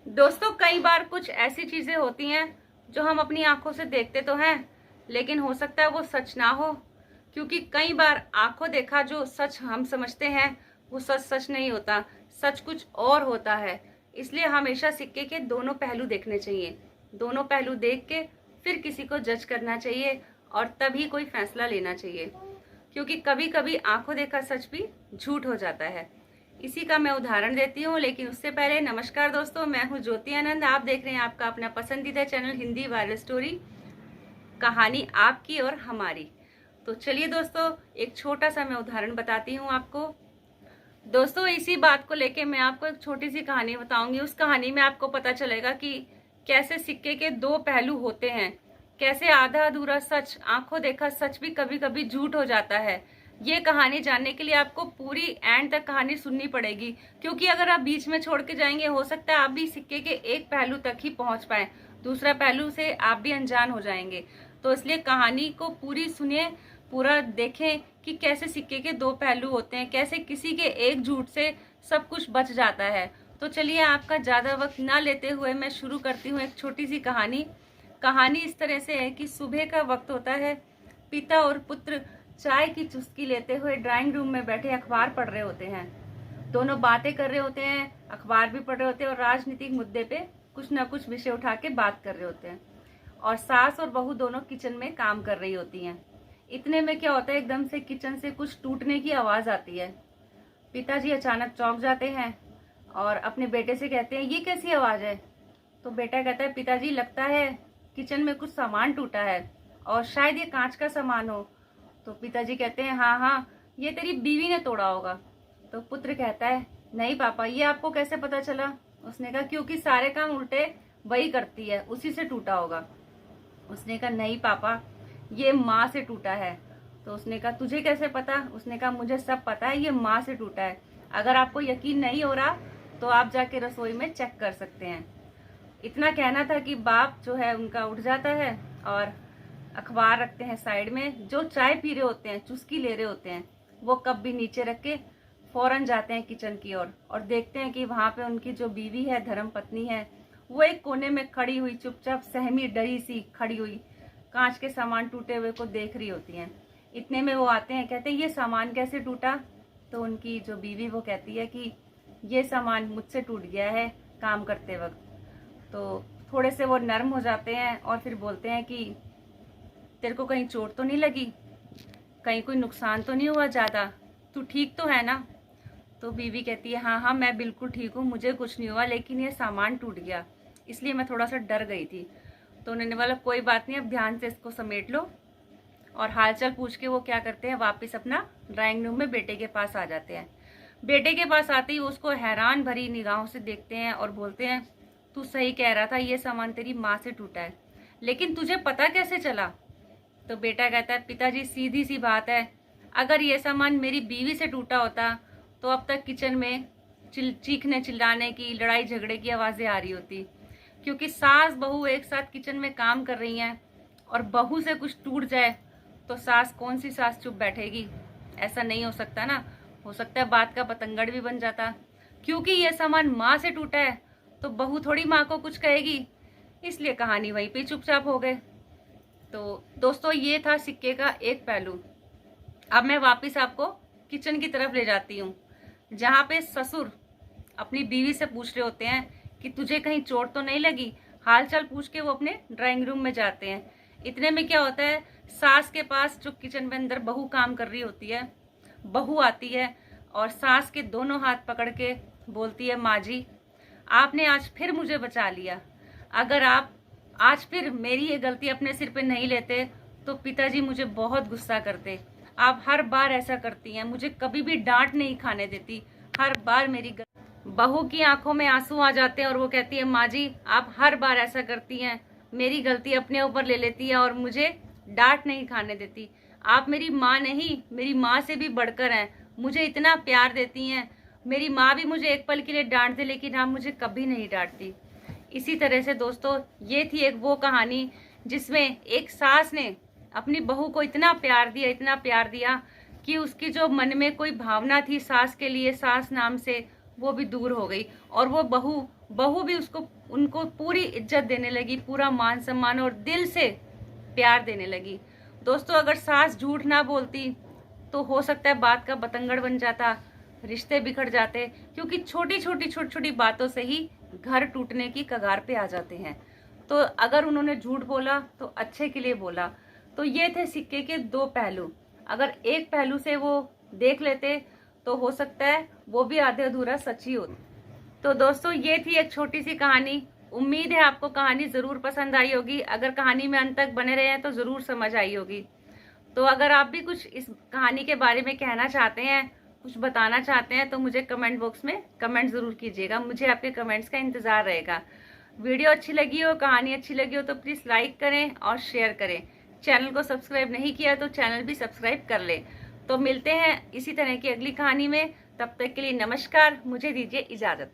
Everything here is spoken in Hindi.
दोस्तों, कई बार कुछ ऐसी चीजें होती हैं जो हम अपनी आंखों से देखते तो हैं, लेकिन हो सकता है वो सच ना हो। क्योंकि कई बार आंखों देखा जो सच हम समझते हैं वो सच सच नहीं होता, सच कुछ और होता है। इसलिए हमेशा सिक्के के दोनों पहलू देखने चाहिए। दोनों पहलू देख के फिर किसी को जज करना चाहिए और तभी कोई फैसला लेना चाहिए। क्योंकि कभी कभी आंखों देखा सच भी झूठ हो जाता है। इसी का मैं उदाहरण देती हूँ, लेकिन उससे पहले नमस्कार दोस्तों, मैं हूँ ज्योति आनंद। आप देख रहे हैं आपका अपना पसंदीदा चैनल हिंदी वायरल स्टोरी, कहानी आपकी और हमारी। तो चलिए दोस्तों, एक छोटा सा मैं उदाहरण बताती हूँ आपको। दोस्तों, इसी बात को लेके मैं आपको एक छोटी सी कहानी बताऊंगी। उस कहानी में आपको पता चलेगा कि कैसे सिक्के के दो पहलू होते हैं, कैसे आधा अधूरा सच, आंखों देखा सच भी कभी कभी झूठ हो जाता है। ये कहानी जानने के लिए आपको पूरी एंड तक कहानी सुननी पड़ेगी, क्योंकि अगर आप बीच में छोड़ के जाएंगे हो सकता है आप भी सिक्के के एक पहलू तक ही पहुंच पाए, दूसरा पहलू से आप भी अनजान हो जाएंगे। तो इसलिए कहानी को पूरी सुनिए, पूरा देखें कि कैसे सिक्के के दो पहलू होते हैं, कैसे किसी के एक झूठ से सब कुछ बच जाता है। तो चलिए, आपका ज्यादा वक्त ना लेते हुए मैं शुरू करती हूँ एक छोटी सी कहानी। कहानी इस तरह से है कि सुबह का वक्त होता है। पिता और पुत्र चाय की चुस्की लेते हुए ड्राइंग रूम में बैठे अखबार पढ़ रहे होते हैं। दोनों बातें कर रहे होते हैं, अखबार भी पढ़ रहे होते हैं और राजनीतिक मुद्दे पे कुछ ना कुछ विषय उठा के बात कर रहे होते हैं। और सास और बहू दोनों किचन में काम कर रही होती हैं। इतने में क्या होता है, एकदम से किचन से कुछ टूटने की आवाज आती है। पिताजी अचानक चौंक जाते हैं और अपने बेटे से कहते हैं, ये कैसी आवाज है? तो बेटा कहता है, पिताजी लगता है किचन में कुछ सामान टूटा है और शायद ये कांच का सामान हो। तो पिताजी कहते हैं, हाँ हाँ, ये तेरी बीवी ने तोड़ा होगा। तो पुत्र कहता है, नहीं पापा, ये आपको कैसे पता चला? उसने कहा, क्योंकि सारे काम उल्टे वही करती है, उसी से टूटा होगा। उसने कहा, नहीं पापा, ये माँ से टूटा है। तो उसने कहा, तुझे कैसे पता? उसने कहा, मुझे सब पता है, ये माँ से टूटा है। अगर आपको यकीन नहीं हो रहा तो आप जाके रसोई में चेक कर सकते हैं। इतना कहना था कि बाप जो है उनका उठ जाता है और अखबार रखते हैं साइड में। जो चाय पी रहे होते हैं, चुस्की ले रहे होते हैं, वो कप भी नीचे रख के फौरन जाते हैं किचन की ओर और देखते हैं कि वहां पे उनकी जो बीवी है, धर्म पत्नी है, वो एक कोने में खड़ी हुई चुपचाप सहमी डरी सी खड़ी हुई कांच के सामान टूटे हुए को देख रही होती हैं। इतने में वो आते हैं, कहते हैं, ये सामान कैसे टूटा? तो उनकी जो बीवी वो कहती है कि ये सामान मुझसे टूट गया है काम करते वक्त। तो थोड़े से वो नर्म हो जाते हैं और फिर बोलते हैं कि तेरे को कहीं चोट तो नहीं लगी, कहीं कोई नुकसान तो नहीं हुआ ज्यादा, तू ठीक तो है ना? तो बीवी कहती है, हाँ हाँ, मैं बिल्कुल ठीक हूँ, मुझे कुछ नहीं हुआ, लेकिन ये सामान टूट गया, इसलिए मैं थोड़ा सा डर गई थी। तो उन्होंने बोला, कोई बात नहीं, अब ध्यान से इसको समेट लो। और हालचाल पूछ के वो क्या करते हैं, वापस अपना ड्राइंग रूम में बेटे के पास आ जाते हैं। बेटे के पास आते ही उसको हैरान भरी निगाहों से देखते हैं और बोलते हैं, तू सही कह रहा था, ये सामान तेरी माँ से टूटा है, लेकिन तुझे पता कैसे चला? तो बेटा कहता है, पिताजी सीधी सी बात है, अगर ये सामान मेरी बीवी से टूटा होता तो अब तक किचन में चीखने चिल्लाने की, लड़ाई झगड़े की आवाजें आ रही होती। क्योंकि सास बहू एक साथ किचन में काम कर रही हैं और बहू से कुछ टूट जाए तो सास, कौन सी सास चुप बैठेगी? ऐसा नहीं हो सकता ना। हो सकता है बात का पतंगड़ भी बन जाता। क्योंकि ये सामान माँ से टूटा है तो बहू थोड़ी माँ को कुछ कहेगी, इसलिए कहानी वहीं पे चुपचाप हो गए। तो दोस्तों, ये था सिक्के का एक पहलू। अब मैं वापस आपको किचन की तरफ ले जाती हूँ, जहाँ पे ससुर अपनी बीवी से पूछ रहे होते हैं कि तुझे कहीं चोट तो नहीं लगी। हालचाल पूछ के वो अपने ड्राइंग रूम में जाते हैं। इतने में क्या होता है, सास के पास जो किचन में अंदर बहू काम कर रही होती है, बहू आती है और सास के दोनों हाथ पकड़ के बोलती है, माँ जी, आपने आज फिर मुझे बचा लिया। अगर आप आज फिर मेरी ये गलती अपने सिर पे नहीं लेते तो पिताजी मुझे बहुत गुस्सा करते। आप हर बार ऐसा करती हैं, मुझे कभी भी डांट नहीं खाने देती, हर बार मेरी बहू की आंखों में आंसू आ जाते हैं और वो कहती है, माँ जी, आप हर बार ऐसा करती हैं, मेरी गलती अपने ऊपर ले लेती है और मुझे डांट नहीं खाने देती। आप मेरी माँ नहीं, मेरी माँ से भी बढ़कर हैं, मुझे इतना प्यार देती हैं। मेरी माँ भी मुझे एक पल के लिए डांट दे, लेकिन आप मुझे कभी नहीं डांटती। इसी तरह से दोस्तों, ये थी एक वो कहानी जिसमें एक सास ने अपनी बहू को इतना प्यार दिया, इतना प्यार दिया कि उसकी जो मन में कोई भावना थी सास के लिए, सास नाम से, वो भी दूर हो गई, और वो बहू भी उनको पूरी इज्जत देने लगी, पूरा मान सम्मान और दिल से प्यार देने लगी। दोस्तों, अगर सास झूठ ना बोलती तो हो सकता है बात का बतंगड़ बन जाता, रिश्ते बिखर जाते, क्योंकि छोटी छोटी बातों से ही घर टूटने की कगार पे आ जाते हैं। तो अगर उन्होंने झूठ बोला तो अच्छे के लिए बोला। तो ये थे सिक्के के दो पहलू। अगर एक पहलू से वो देख लेते तो हो सकता है वो भी आधे अधूरा सच ही होता। तो दोस्तों, ये थी एक छोटी सी कहानी। उम्मीद है आपको कहानी जरूर पसंद आई होगी। अगर कहानी में अंत तक बने रहे हैं तो जरूर समझ आई होगी। तो अगर आप भी कुछ इस कहानी के बारे में कहना चाहते हैं, कुछ बताना चाहते हैं, तो मुझे कमेंट बॉक्स में कमेंट जरूर कीजिएगा। मुझे आपके कमेंट्स का इंतजार रहेगा। वीडियो अच्छी लगी हो, कहानी अच्छी लगी हो तो प्लीज़ लाइक करें और शेयर करें। चैनल को सब्सक्राइब नहीं किया तो चैनल भी सब्सक्राइब कर लें। तो मिलते हैं इसी तरह की अगली कहानी में। तब तक के लिए नमस्कार, मुझे दीजिए इजाज़त।